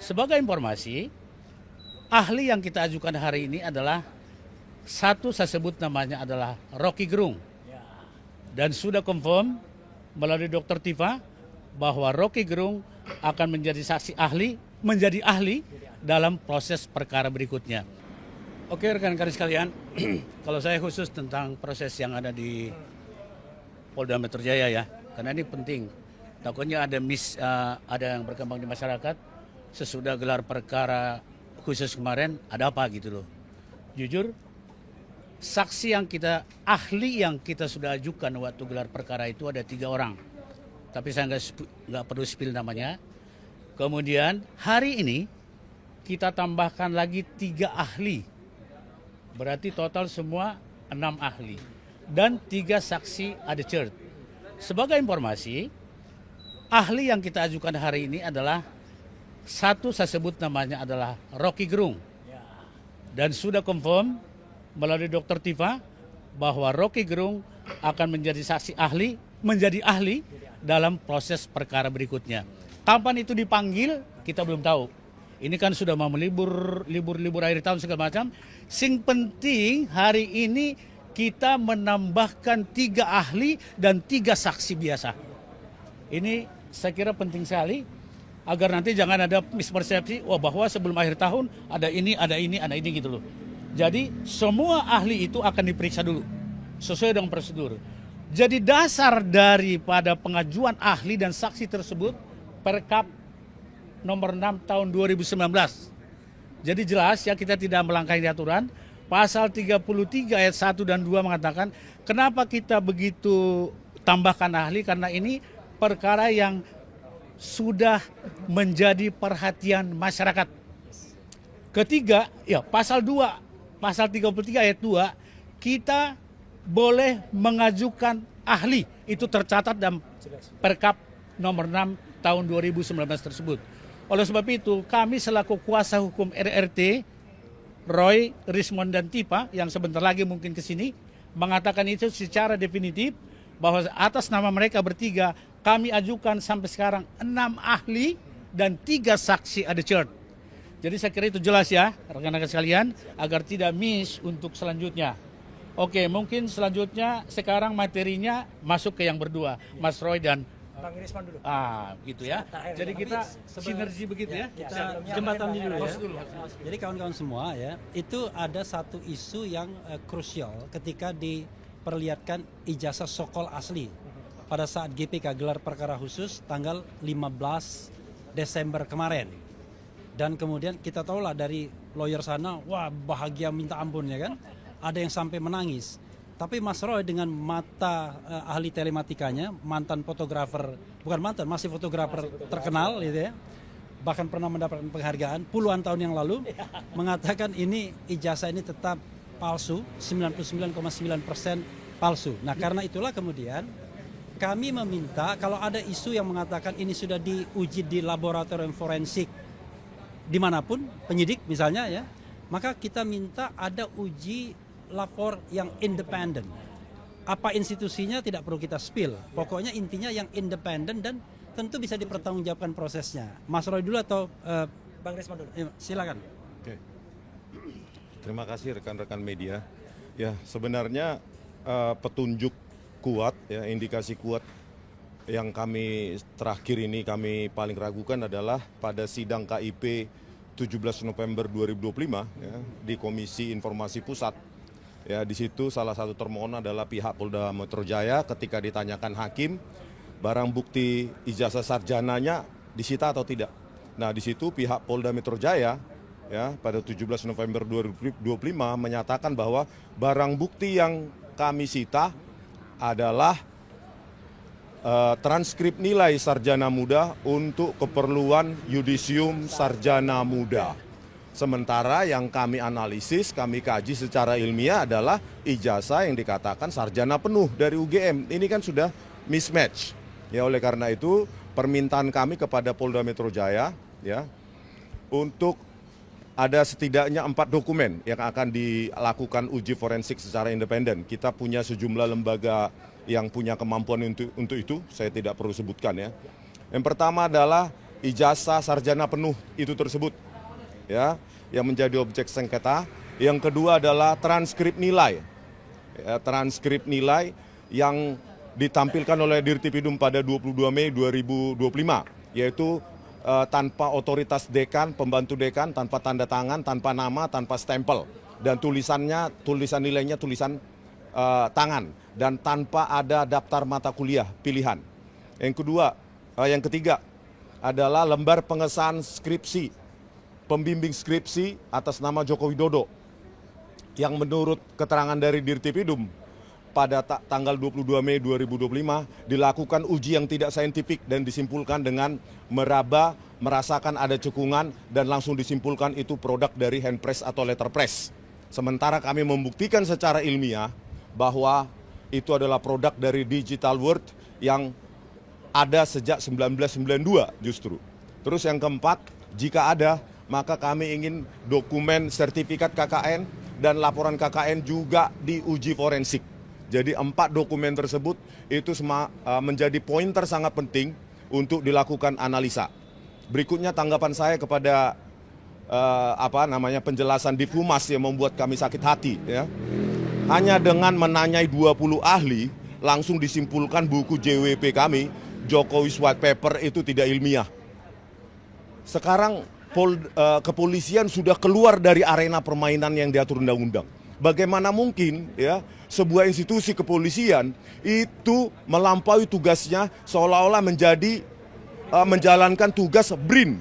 Sebagai informasi, ahli yang kita ajukan hari ini adalah satu, saya sebut namanya adalah Rocky Gerung. Dan sudah confirm melalui Dr. Tifa bahwa Rocky Gerung akan menjadi saksi ahli, menjadi ahli dalam proses perkara berikutnya. Oke rekan-rekan sekalian, kalau saya khusus tentang proses yang ada di Polda Metro Jaya ya, karena ini penting. Takutnya ada yang berkembang di masyarakat sesudah gelar perkara khusus kemarin, ada apa gitu loh. Jujur, saksi ahli yang kita sudah ajukan waktu gelar perkara itu ada 3 orang. Tapi saya nggak perlu spill namanya. Kemudian hari ini kita tambahkan lagi 3 ahli. Berarti total semua 6 ahli. Dan 3 saksi ada cert. Sebagai informasi, ahli yang kita ajukan hari ini adalah satu, saya sebut namanya adalah Rocky Gerung. Dan sudah confirm melalui Dr. Tifa bahwa Rocky Gerung akan menjadi saksi ahli, menjadi ahli dalam proses perkara berikutnya. Kapan itu dipanggil, kita belum tahu. Ini kan sudah mau libur akhir tahun segala macam. Sing penting hari ini kita menambahkan 3 ahli dan 3 saksi biasa. Ini saya kira penting sekali agar nanti jangan ada mispersepsi bahwa sebelum akhir tahun ada ini gitu loh. Jadi semua ahli itu akan diperiksa dulu sesuai dengan prosedur. Jadi dasar daripada pengajuan ahli dan saksi tersebut Perkap nomor 6 tahun 2019. Jadi jelas ya, kita tidak melangkahi aturan. Pasal 33 ayat 1 dan 2 mengatakan kenapa kita begitu tambahkan ahli, karena ini perkara yang sudah menjadi perhatian masyarakat. Ketiga, ya pasal 33 ayat 2, kita boleh mengajukan ahli. Itu tercatat dalam Perkap nomor 6 tahun 2019 tersebut. Oleh sebab itu, kami selaku kuasa hukum RRT, Roy, Rismond, dan Tifa, yang sebentar lagi mungkin ke sini, mengatakan itu secara definitif bahwa atas nama mereka bertiga, kami ajukan sampai sekarang 6 ahli dan 3 saksi ada cert. Jadi saya kira itu jelas ya, rekan-rekan sekalian, agar tidak miss untuk selanjutnya. Oke, mungkin selanjutnya sekarang materinya masuk ke yang berdua, Mas Roy dan Bang Risman dulu. Gitu ya. Jadi kita sinergi begitu ya. Kita jembatan dulu ya. Jadi kawan-kawan semua ya, itu ada satu isu yang krusial ketika diperlihatkan ijazah sokol asli pada saat GPK gelar perkara khusus tanggal 15 Desember kemarin. Dan kemudian kita tahulah dari lawyer sana, wah bahagia minta ampun ya kan. Ada yang sampai menangis. Tapi Mas Roy dengan mata ahli telematikanya, mantan fotografer, bukan mantan, masih fotografer terkenal gitu ya, bahkan pernah mendapatkan penghargaan puluhan tahun yang lalu, mengatakan ini ijazah ini tetap palsu, 99,9% palsu. Nah karena itulah kemudian kami meminta kalau ada isu yang mengatakan ini sudah diuji di laboratorium forensik dimanapun, penyidik misalnya ya, maka kita minta ada uji lapor yang independen. Apa institusinya tidak perlu kita spill. Pokoknya intinya yang independen dan tentu bisa dipertanggungjawabkan prosesnya. Mas Roy dulu atau Bang Risman dulu. Silakan. Oke. Terima kasih rekan-rekan media. Ya sebenarnya petunjuk kuat, ya indikasi kuat yang kami terakhir ini kami paling ragukan adalah pada sidang KIP 17 November 2025 ya, di Komisi Informasi Pusat. Ya, di situ salah satu termohon adalah pihak Polda Metro Jaya. Ketika ditanyakan hakim, barang bukti ijazah sarjananya disita atau tidak. Nah, di situ pihak Polda Metro Jaya ya pada 17 November 2025 menyatakan bahwa barang bukti yang kami sita adalah transkrip nilai sarjana muda untuk keperluan yudisium sarjana muda. Sementara yang kami analisis, kami kaji secara ilmiah adalah ijazah yang dikatakan sarjana penuh dari UGM. Ini kan sudah mismatch. Ya oleh karena itu permintaan kami kepada Polda Metro Jaya ya untuk ada setidaknya 4 dokumen yang akan dilakukan uji forensik secara independen. Kita punya sejumlah lembaga yang punya kemampuan untuk itu, saya tidak perlu sebutkan ya. Yang pertama adalah ijazah sarjana penuh itu tersebut, ya, yang menjadi objek sengketa. Yang kedua adalah transkrip nilai, ya, transkrip nilai yang ditampilkan oleh Dirtipidum pada 22 Mei 2025, yaitu tanpa otoritas dekan, pembantu dekan, tanpa tanda tangan, tanpa nama, tanpa stempel, dan tulisan nilainya tulisan tangan, dan tanpa ada daftar mata kuliah pilihan. Yang ketiga adalah lembar pengesahan skripsi, pembimbing skripsi atas nama Joko Widodo, yang menurut keterangan dari Dirtipidum pada tanggal 22 Mei 2025 dilakukan uji yang tidak saintifik dan disimpulkan dengan meraba, merasakan ada cekungan, dan langsung disimpulkan itu produk dari hand press atau letter press. Sementara kami membuktikan secara ilmiah bahwa itu adalah produk dari digital world yang ada sejak 1992 justru. Terus yang keempat, jika ada, maka kami ingin dokumen sertifikat KKN dan laporan KKN juga diuji forensik. Jadi 4 dokumen tersebut itu menjadi pointer sangat penting untuk dilakukan analisa. Berikutnya tanggapan saya kepada penjelasan Div Humas yang membuat kami sakit hati, ya. Hanya dengan menanyai 20 ahli langsung disimpulkan buku JWP kami, Jokowi's White Paper, itu tidak ilmiah. Sekarang kepolisian sudah keluar dari arena permainan yang diatur undang-undang. Bagaimana mungkin, ya, sebuah institusi kepolisian itu melampaui tugasnya seolah-olah menjalankan tugas BRIN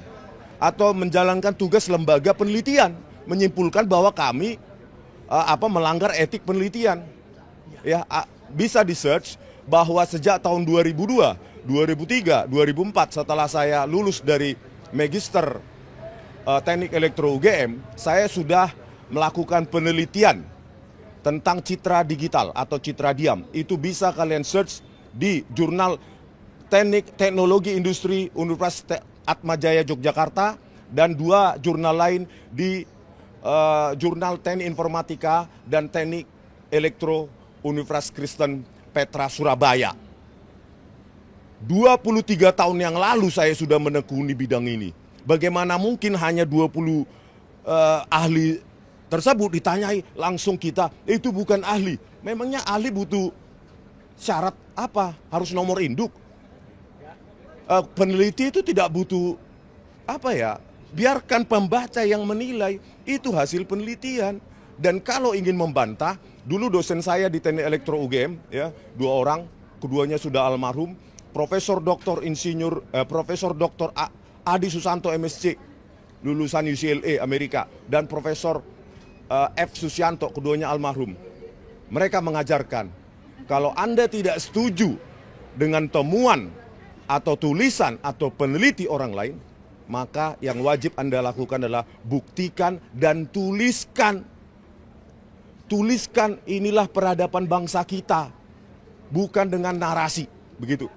atau menjalankan tugas lembaga penelitian, menyimpulkan bahwa kami melanggar etik penelitian. Ya, bisa di-search bahwa sejak tahun 2002, 2003, 2004 setelah saya lulus dari Magister Teknik Elektro UGM, saya sudah melakukan penelitian tentang citra digital atau citra diam. Itu bisa kalian search di jurnal Teknologi Industri Universitas Atmajaya Yogyakarta dan 2 jurnal lain di jurnal Teknik Informatika dan Teknik Elektro Universitas Kristen Petra Surabaya. 23 tahun yang lalu saya sudah menekuni bidang ini. Bagaimana mungkin hanya 20 ahli tersebut ditanyai langsung kita, itu bukan ahli. Memangnya ahli butuh syarat apa? Harus nomor induk? Peneliti itu tidak butuh biarkan pembaca yang menilai, itu hasil penelitian. Dan kalau ingin membantah, dulu dosen saya di Teknik Elektro UGM, ya, 2 orang, keduanya sudah almarhum, Profesor Dr. Adi Susanto MSc, lulusan UCLA Amerika, dan Profesor F. Susianto, keduanya almarhum. Mereka mengajarkan, kalau Anda tidak setuju dengan temuan atau tulisan atau peneliti orang lain, maka yang wajib Anda lakukan adalah buktikan dan tuliskan. Tuliskan, inilah peradaban bangsa kita, bukan dengan narasi, begitu.